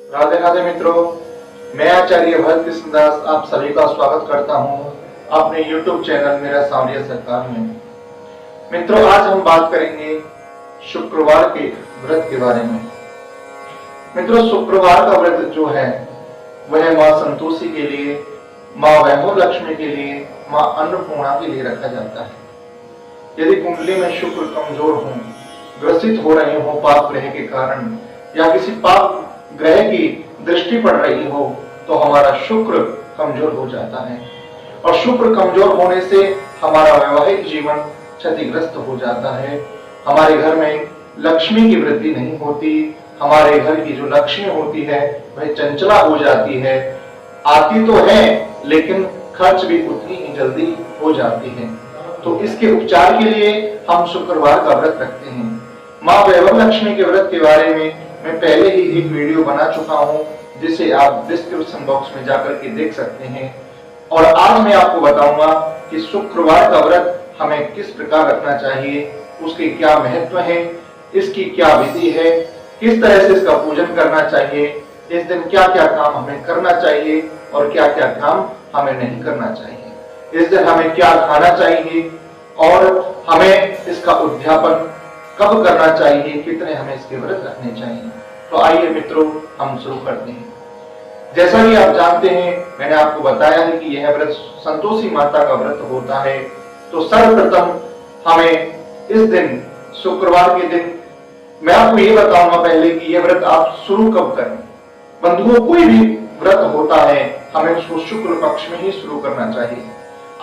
राधे राधे मित्रों, मैं आचार्य भरत कृष्णदास आप सभी का स्वागत करता हूं अपने YouTube चैनल मेरा सांवरिया सरकार में। मित्रों, आज हम बात करेंगे शुक्रवार के व्रत के बारे में। मित्रों, शुक्रवार का व्रत जो है वह माँ संतोषी के लिए, माँ वैभव लक्ष्मी के लिए, माँ अन्नपूर्णा के लिए रखा जाता है। यदि कुंडली में शुक्र कमजोर हो, ग्रसित हो रहे हो पाप ग्रह के कारण, या किसी पाप ग्रह की दृष्टि पड़ रही हो, तो हमारा शुक्र कमजोर हो जाता है और शुक्र कमजोर होने से हमारा वैवाहिक जीवन क्षतिग्रस्त हो जाता है। हमारे घर में लक्ष्मी की वृद्धि नहीं होती, हमारे घर की जो लक्ष्मी होती है वह चंचला हो जाती है। आती तो है लेकिन खर्च भी उतनी ही जल्दी हो जाती है। तो इसके उपचार के लिए हम शुक्रवार का व्रत रखते हैं। माँ वैभव लक्ष्मी के व्रत के बारे में मैं पहले ही एक वीडियो बना चुका हूं, जिसे आप डिस्क्रिप्शन बॉक्स में जाकर के देख सकते हैं। और आज मैं आपको बताऊंगा कि शुक्रवार का व्रत हमें किस प्रकार रखना चाहिए, उसके क्या महत्व है, इसकी क्या विधि है, किस तरह से इसका पूजन करना चाहिए, इस दिन क्या क्या काम हमें करना चाहिए और क्या क्या काम हमें नहीं करना चाहिए, इस दिन हमें क्या खाना चाहिए और हमें इसका उद्यापन कब करना चाहिए, कितने हमें इसके व्रत रखने चाहिए। तो आइए मित्रों, हम शुरू करते हैं। जैसा कि आप जानते हैं, मैंने आपको बताया है कि यह व्रत संतोषी माता का व्रत होता है। तो सर्वप्रथम हमें इस दिन, शुक्रवार के दिन, मैं आपको ये बताऊंगा पहले कि यह व्रत आप शुरू कब करें। बंधुओं, कोई भी व्रत होता है हमें उसको शुक्ल पक्ष में ही शुरू करना चाहिए।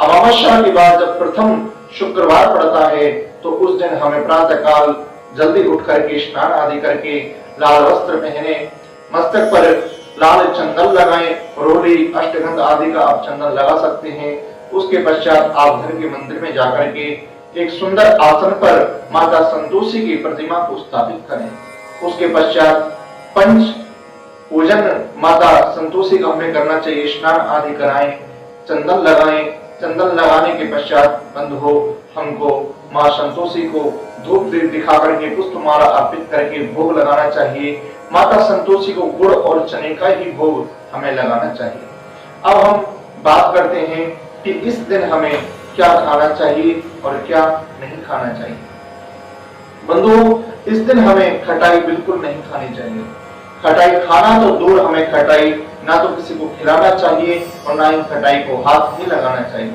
अमावस्या के बाद जब प्रथम शुक्रवार पड़ता है तो उस दिन हमें प्रातः काल जल्दी उठ करके स्नान आदि करके लाल वस्त्र पहने, मस्तक पर लाल चंदन लगाएं, रोली अष्टगंध आदि का आप चंदन लगा सकते हैं। उसके पश्चात आप घर के मंदिर में जाकर के एक सुंदर आसन पर माता संतोषी की प्रतिमा को स्थापित करें। उसके पश्चात पंच पूजन माता संतोषी का हमें करना चाहिए, स्नान आदि कराएं, चंदन लगाएं। चंदन लगाने के पश्चात बंधुओं, हमको माँ संतोषी को धूप दीप दिखा करके, पुष्पमाला अर्पित करके भोग लगाना चाहिए। माता संतोषी को गुड़ और चने का ही भोग हमें लगाना चाहिए। अब हम बात करते हैं कि इस दिन हमें क्या खाना चाहिए और क्या नहीं खाना चाहिए। बंधुओं, इस दिन हमें खटाई बिल्कुल नहीं खानी चाहिए। खटाई खाना तो दूर, हमें खटाई ना तो किसी को खिलाना चाहिए और ना ही खटाई को हाथ ही लगाना चाहिए।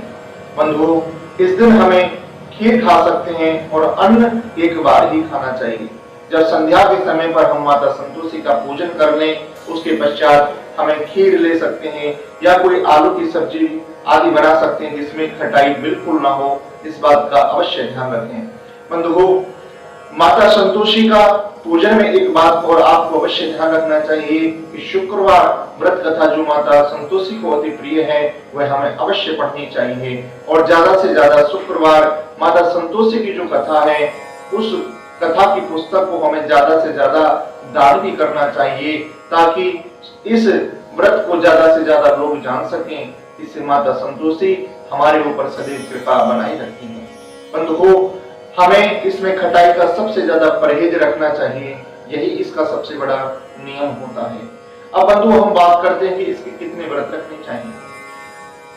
बंधुओं, इस दिन हमें खीर खा सकते हैं और अन्न एक बार ही खाना चाहिए। जब संध्या के समय पर हम माता संतोषी का पूजन कर लें, उसके पश्चात हमें खीर ले सकते हैं या कोई आलू की सब्जी आदि बना सकते हैं जिसमें खटाई बिल्कुल ना हो। इस बात का अवश्य ध्यान रखें। बंधुओं, माता संतोषी का पूजन में एक बात और आपको अवश्य ध्यान रखना चाहिए कि शुक्रवार व्रत कथा जो माता संतोषी को अति प्रिय है वह हमें अवश्य पढ़नी चाहिए। और ज्यादा से ज्यादा शुक्रवार माता संतोषी की जो कथा है, उस कथा की पुस्तक को हमें ज्यादा से ज्यादा दान भी करना चाहिए, ताकि इस व्रत को ज्यादा से ज्यादा लोग जान सकें। इससे माता संतोषी हमारे ऊपर सदैव कृपा बनाए रखती है। बंधुओं, हमें इसमें खटाई का सबसे ज्यादा परहेज रखना चाहिए, यही इसका सबसे बड़ा नियम होता है। अब बंधुओं, हम बात करते हैं कि इसके कितने व्रत रखने चाहिए।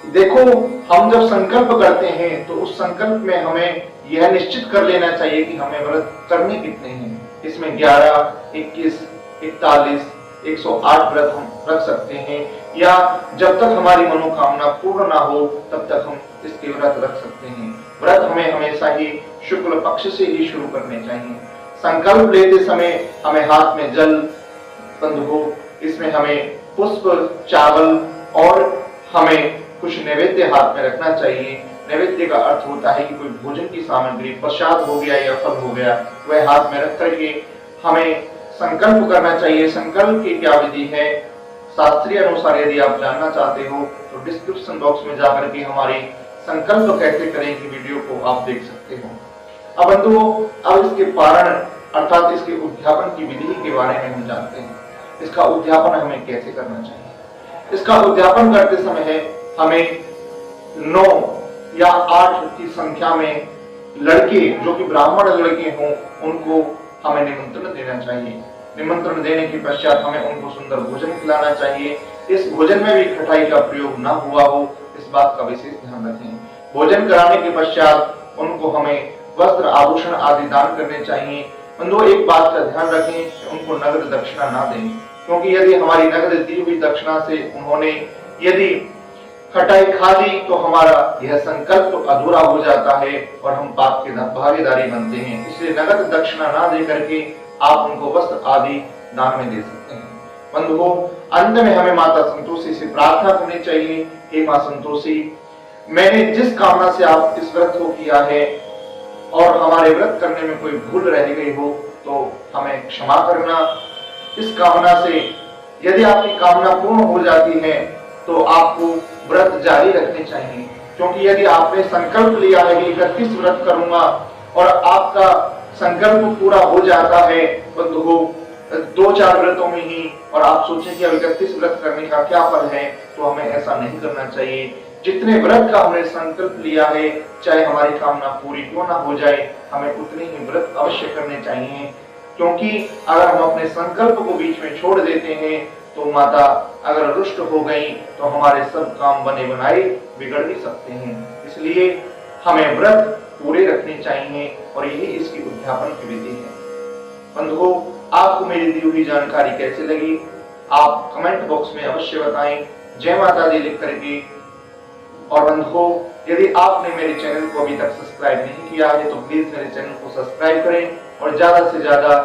देखो, हम जब संकल्प करते हैं तो उस संकल्प में हमें यह निश्चित कर लेना चाहिए कि हमें व्रत करने कितने हैं। इसमें 11, 21, 41, 108 व्रत हम रख सकते हैं, या जब तक हमारी मनोकामना पूर्ण ना हो तब तक हम इसके व्रत रख सकते हैं। व्रत हमें हमेशा ही शुक्ल पक्ष से ही शुरू करने चाहिए। संकल्प लेते समय हमें हाथ में जल, बंधुओं, इसमें हमें पुष्प, चावल और हमें कुछ नैवेद्य हाथ में रखना चाहिए। नैवेद्य का अर्थ होता है कि कोई भोजन की सामग्री, प्रसाद हो गया या फल हो गया, वह हाथ में रख करके हमें संकल्प करना चाहिए। संकल्प की क्या विधि है, शास्त्रीय अनुसार यदि आप जानना चाहते हो तो डिस्क्रिप्शन बॉक्स में जाकर के हमारी संकल्प कैसे करें की वीडियो को आप देख सकते हो। अब बंधुओं, अब इसके पारण अर्थात इसके उद्यापन की विधि के बारे में हम जानते हैं। इसका उद्यापन हमें कैसे करना चाहिए। इसका उद्यापन करते समय हमें 9 या 8 की संख्या में लड़के, जो कि ब्राह्मण लड़के हों, उनको हमें निमंत्रण देना चाहिए। निमंत्रण देने के पश्चात हमें उनको सुंदर भोजन खिलाना चाहिए। इस भोजन में भी खटाई का प्रयोग न हुआ हो, इस बात का विशेष ध्यान रखें। भोजन कराने के पश्चात उनको हमें वस्त्र आभूषण आदि दान करने चाहिए। बंधुओं, एक बात का ध्यान रखें कि उनको नगद दक्षिणा ना दें, क्योंकि यदि हमारी नगद दी हुई दक्षिणा से उन्होंने यदि खटाई खा ली तो हमारा यह संकल्प अधूरा हो जाता है और हम पाप के भागीदारी बनते हैं। इसलिए नगद दक्षिणा ना दे करके आप उनको वस्त्र आदि दान में दे सकते हैं। बंधुओं, अंत में हमें माता संतोषी से प्रार्थना करनी चाहिए, हे मां संतोषी, मैंने जिस कामना से आप इस व्रत को किया है और हमारे व्रत करने में कोई भूल रह गई हो तो हमें क्षमा करना। इस कामना से यदि आपकी कामना पूर्ण हो जाती है तो आपको व्रत जारी रखने चाहिए, क्योंकि यदि आपने संकल्प लिया है कि 31 व्रत करूंगा और आपका संकल्प पूरा हो जाता है बंधुओं 2-4 व्रतों में ही, और आप सोचें कि अब 31 व्रत करने का क्या फल है, तो हमें ऐसा नहीं करना चाहिए। जितने व्रत का हमने संकल्प लिया है, चाहे हमारी कामना पूरी क्यों ना हो जाए, हमें उतने ही व्रत अवश्य करने चाहिए, क्योंकि अगर हम अपने संकल्प को बीच में छोड़ देते हैं तो माता अगर रुष्ट हो गई तो हमारे सब काम बने बनाए बिगड़ भी सकते हैं। इसलिए हमें व्रत पूरे रखने चाहिए और यही इसकी उद्यापन की विधि है। बंधुओं, आपको मेरी दी हुई जानकारी कैसे लगी, आप कमेंट बॉक्स में अवश्य बताएं। जय माता दी लिख करके। और बंधुओं, यदि आपने मेरे चैनल को अभी तक सब्सक्राइब नहीं किया है तो प्लीज मेरे चैनल को सब्सक्राइब करें और ज्यादा से ज्यादा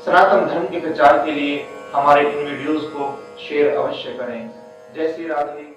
सनातन धर्म के प्रचार के लिए हमारे इन वीडियोस को शेयर अवश्य करें। जय श्री राधे।